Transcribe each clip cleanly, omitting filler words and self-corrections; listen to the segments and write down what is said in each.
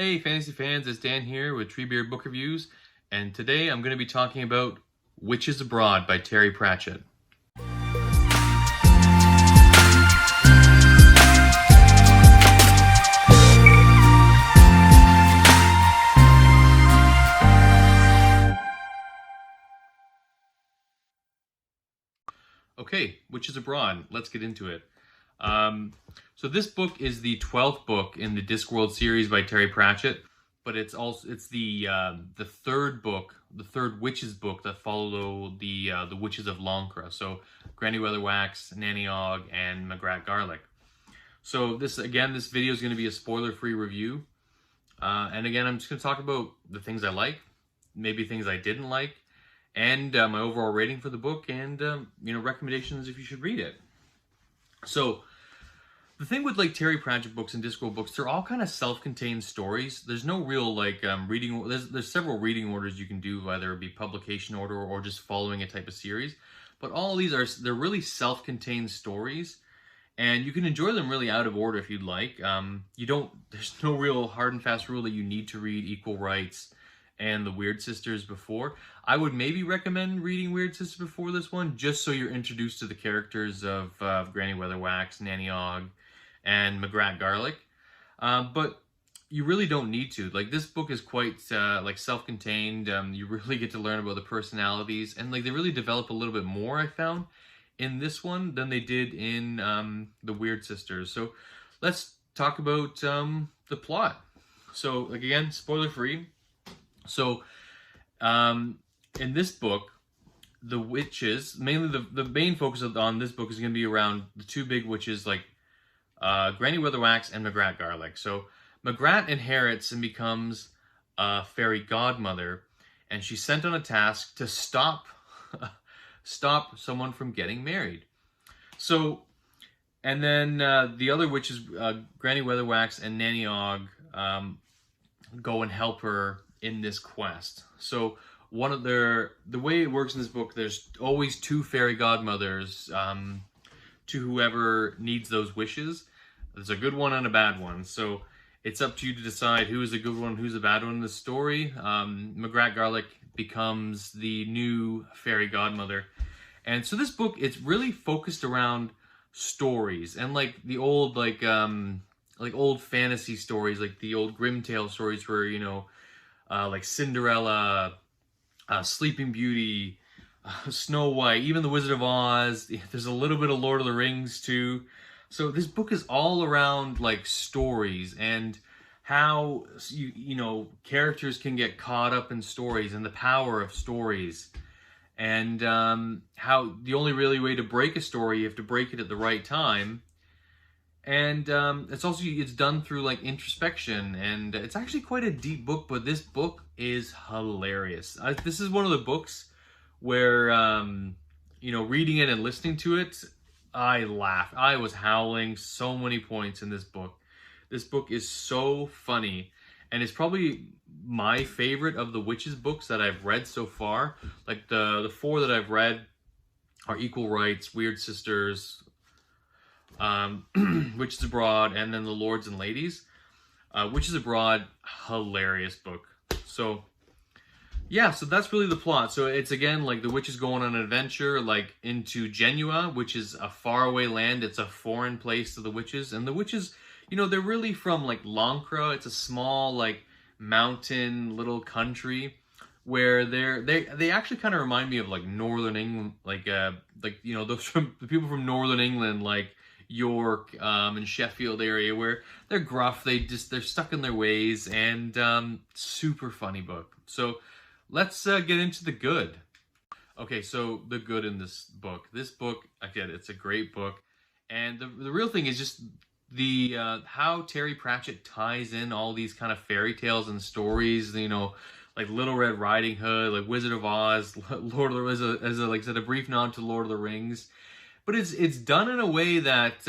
Hey fantasy fans, it's Dan here with TreeBeard Book Reviews, and today I'm going to be talking about Witches Abroad by Terry Pratchett. Okay, Witches Abroad, let's get into it. So this book is the 12th book in the Discworld series by Terry Pratchett, but it's the third book, the third Witches book that follow the Witches of Longcra. So Granny Weatherwax, Nanny Og, and Magrat Garlic. So this video is going to be a spoiler-free review, and again, I'm just going to talk about the things I like, maybe things I didn't like, and my overall rating for the book, and recommendations if you should read it. So the thing with like Terry Pratchett books and Discworld books, they're all kind of self-contained stories. There's no real like reading. There's several reading orders you can do, whether it be publication order or just following a type of series. But all of these they're really self-contained stories, and you can enjoy them really out of order if you'd like. There's no real hard and fast rule that you need to read Equal Rights and the Weird Sisters before. I would maybe recommend reading Weird Sisters before this one, just so you're introduced to the characters of Granny Weatherwax, Nanny Og, and Magrat Garlic. But you really don't need to. Like, this book is quite like self-contained. You really get to learn about the personalities, and like they really develop a little bit more, I found, in this one than they did in the Weird Sisters. So let's talk about the plot. So like, again, spoiler free. So in this book, the witches, mainly the main focus on this book is going to be around the two big witches, like Granny Weatherwax and Magrat Garlic. So Magrat inherits and becomes a fairy godmother, and she's sent on a task to stop someone from getting married. So, and then the other witches, Granny Weatherwax and Nanny Og, go and help her in this quest. So the way it works in this book, there's always two fairy godmothers to whoever needs those wishes. There's a good one and a bad one. So it's up to you to decide who is a good one, who's a bad one in the story. Magrat Garlic becomes the new fairy godmother. And so this book, it's really focused around stories and like the old, like old fantasy stories, like the old Grimm tale stories where, like Cinderella, Sleeping Beauty, Snow White, even the Wizard of Oz. There's a little bit of Lord of the Rings too. So this book is all around like stories and how characters can get caught up in stories and the power of stories, and how the only really way to break a story, you have to break it at the right time. And it's done through like introspection, and it's actually quite a deep book, but this book is hilarious. This is one of the books where, reading it and listening to it, I laughed. I was howling so many points in this book. This book is so funny, and it's probably my favorite of the Witches books that I've read so far. Like the four that I've read are Equal Rights, Weird Sisters, Witches Abroad, and then The Lords and Ladies. Witches Abroad, hilarious book. So yeah, so that's really the plot. So it's, again, like the witches going on an adventure like into Genua, which is a faraway land. It's a foreign place to the witches, and the witches, they're really from like Longcra. It's a small like mountain little country where they actually kind of remind me of like Northern England, like those from the people from Northern England, like York and Sheffield area, where they're gruff, they're stuck in their ways, and super funny book. So let's get into the good. Okay, so the good in this book. This book, again, it's a great book, and the real thing is just the how Terry Pratchett ties in all these kind of fairy tales and stories, like Little Red Riding Hood, like Wizard of Oz, Lord of the Rings, as a brief nod to Lord of the Rings. But it's done in a way that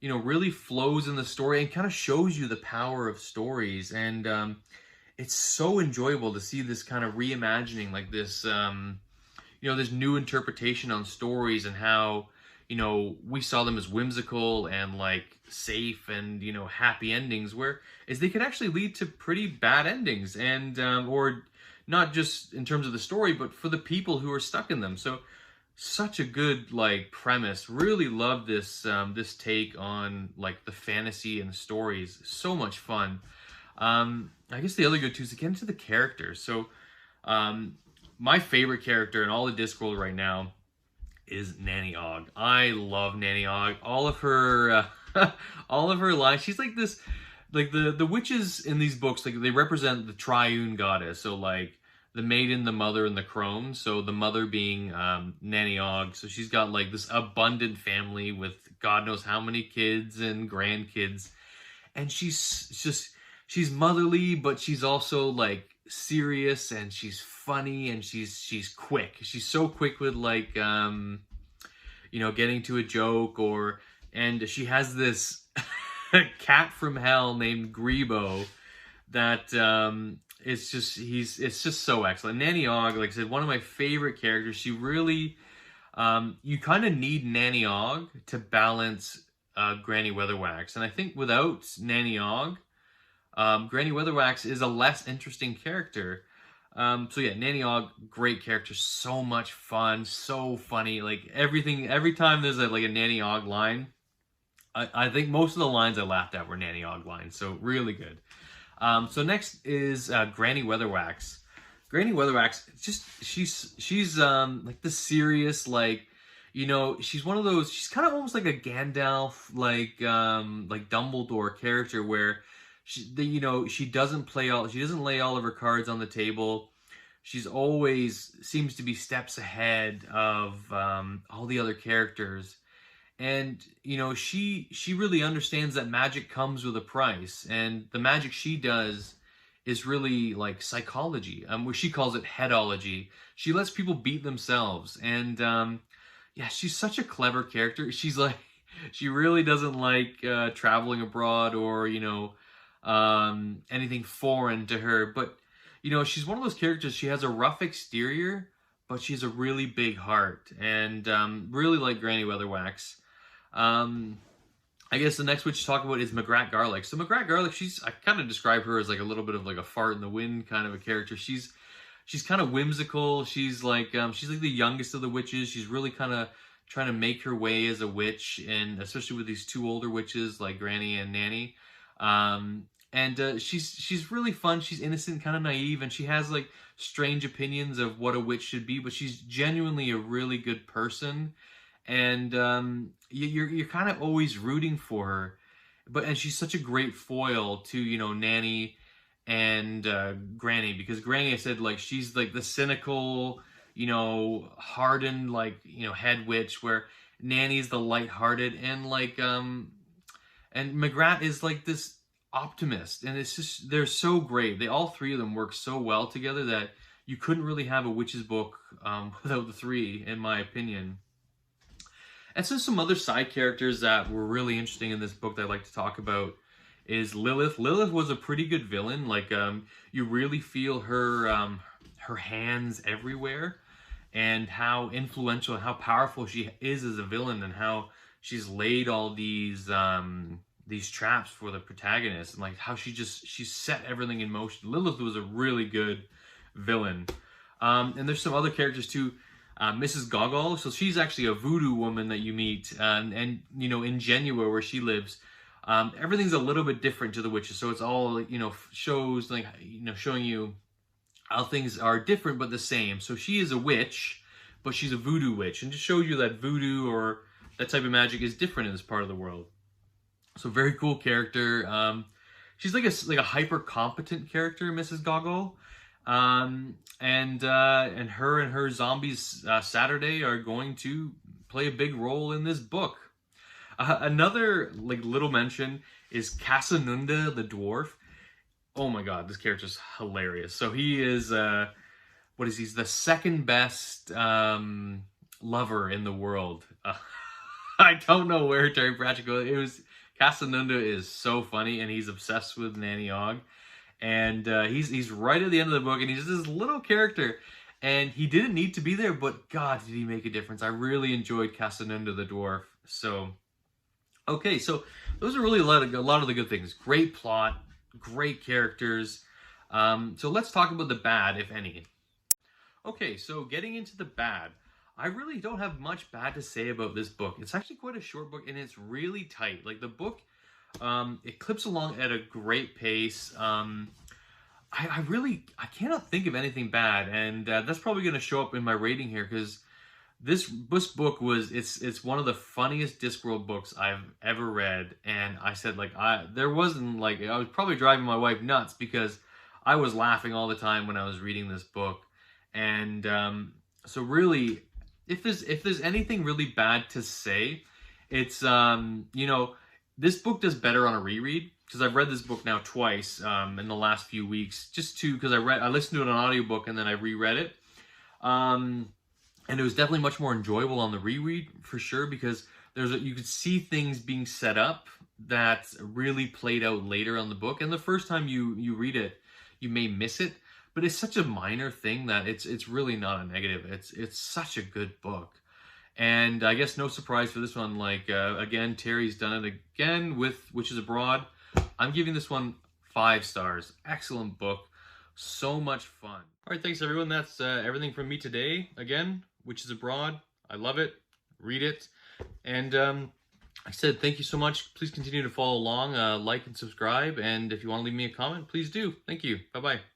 really flows in the story and kind of shows you the power of stories, and it's so enjoyable to see this kind of reimagining, like this this new interpretation on stories, and how we saw them as whimsical and like safe and, you know, happy endings, where is they could actually lead to pretty bad endings, and or not just in terms of the story, but for the people who are stuck in them. So such a good like premise. Really love this this take on like the fantasy and the stories. So much fun. I guess the other good too is to get into the characters. So my favorite character in all of Discworld right now is Nanny Og. I love Nanny Og. All of her all of her lines. She's like this, like the witches in these books, like they represent the triune goddess. So like the maiden, the mother, and the crone. So the mother being Nanny Og. So she's got like this abundant family with God knows how many kids and grandkids. And she's motherly, but she's also like serious, and she's funny, and she's quick. She's so quick with like you know, getting to a joke, or and she has this cat from hell named Grebo that it's just so excellent. Nanny Og, like I said, one of my favorite characters. She really you kind of need Nanny Og to balance Granny Weatherwax, and I think without Nanny Og, Granny Weatherwax is a less interesting character. So yeah, Nanny Og, great character, so much fun, so funny. Like everything, every time there's like a Nanny Og line, I think most of the lines I laughed at were Nanny Og lines. So really good. So next is Granny Weatherwax. Granny Weatherwax, just she's like the serious, like, you know, she's one of those. She's kind of almost like a Gandalf, like Dumbledore character, where you know, she doesn't lay all of her cards on the table. She's always seems to be steps ahead of all the other characters, and you know, she really understands that magic comes with a price, and the magic she does is really like psychology, where she calls it headology. She lets people beat themselves, and yeah, she's such a clever character. She's like, she really doesn't like traveling abroad, or, you know, anything foreign to her. But, you know, she's one of those characters. She has a rough exterior, but she's a really big heart, and really like Granny Weatherwax. I guess the next witch to talk about is Magrat Garlic. So Magrat Garlic, I kind of describe her as like a little bit of like a fart in the wind kind of a character. She's kind of whimsical. She's like the youngest of the witches. She's really kind of trying to make her way as a witch, and especially with these two older witches like Granny and Nanny. And she's really fun. She's innocent, kind of naive, and she has like strange opinions of what a witch should be, but she's genuinely a really good person. And you're kind of always rooting for her, and she's such a great foil to, you know, Nanny and Granny, because Granny, I said, like, she's like the cynical, you know, hardened, like, you know, head witch, where Nanny's the lighthearted, and like and Magrat is like this optimist, and it's just, they're so great. All three of them work so well together that you couldn't really have a witch's book without the three, in my opinion. And so some other side characters that were really interesting in this book that I'd like to talk about is Lilith. Lilith was a pretty good villain. Like, you really feel her her hands everywhere, and how influential and how powerful she is as a villain, and how she's laid all these traps for the protagonist, and like how she set everything in motion. Lilith was a really good villain. And there's some other characters too. Mrs. Goggle, so she's actually a voodoo woman that you meet, and you know, in Genua, where she lives, everything's a little bit different to the witches. So it's all, you know, shows like, you know, showing you how things are different but the same. So she is a witch, but she's a voodoo witch, and just shows you that voodoo or that type of magic is different in this part of the world. So very cool character. She's like a hyper competent character, Mrs. Goggle. And her zombies Saturday are going to play a big role in this book. Another like little mention is Casanunda the dwarf. Oh my god, this character's hilarious. So he is he's the second best lover in the world. I don't know where Terry Pratchett goes. Casanunda is so funny, and he's obsessed with Nanny Og. And he's right at the end of the book, and he's this little character, and he didn't need to be there, but God, did he make a difference. I really enjoyed Casanunda the dwarf. So Okay, so those are really a lot of the good things. Great plot, great characters. So let's talk about the bad, if any. Okay, so getting into the bad, I really don't have much bad to say about this book. It's actually quite a short book, and it's really tight. Like the book, it clips along at a great pace. I cannot think of anything bad, and that's probably going to show up in my rating here because this book it's one of the funniest Discworld books I've ever read, and I said like there wasn't like I was probably driving my wife nuts because I was laughing all the time when I was reading this book, and so really, if there's anything really bad to say, it's you know, this book does better on a reread because I've read this book now twice in the last few weeks, just to because I listened to it on an audiobook and then I reread it. And it was definitely much more enjoyable on the reread for sure because you could see things being set up that really played out later on the book. And the first time you read it, you may miss it, but it's such a minor thing that it's really not a negative. It's such a good book. And I guess no surprise for this one. Like again, Terry's done it again with Witches Abroad. I'm giving this one 5 stars. Excellent book. So much fun. All right, thanks everyone. That's everything from me today. Again, Witches Abroad. I love it. Read it. And I said thank you so much. Please continue to follow along, like and subscribe. And if you want to leave me a comment, please do. Thank you. Bye-bye.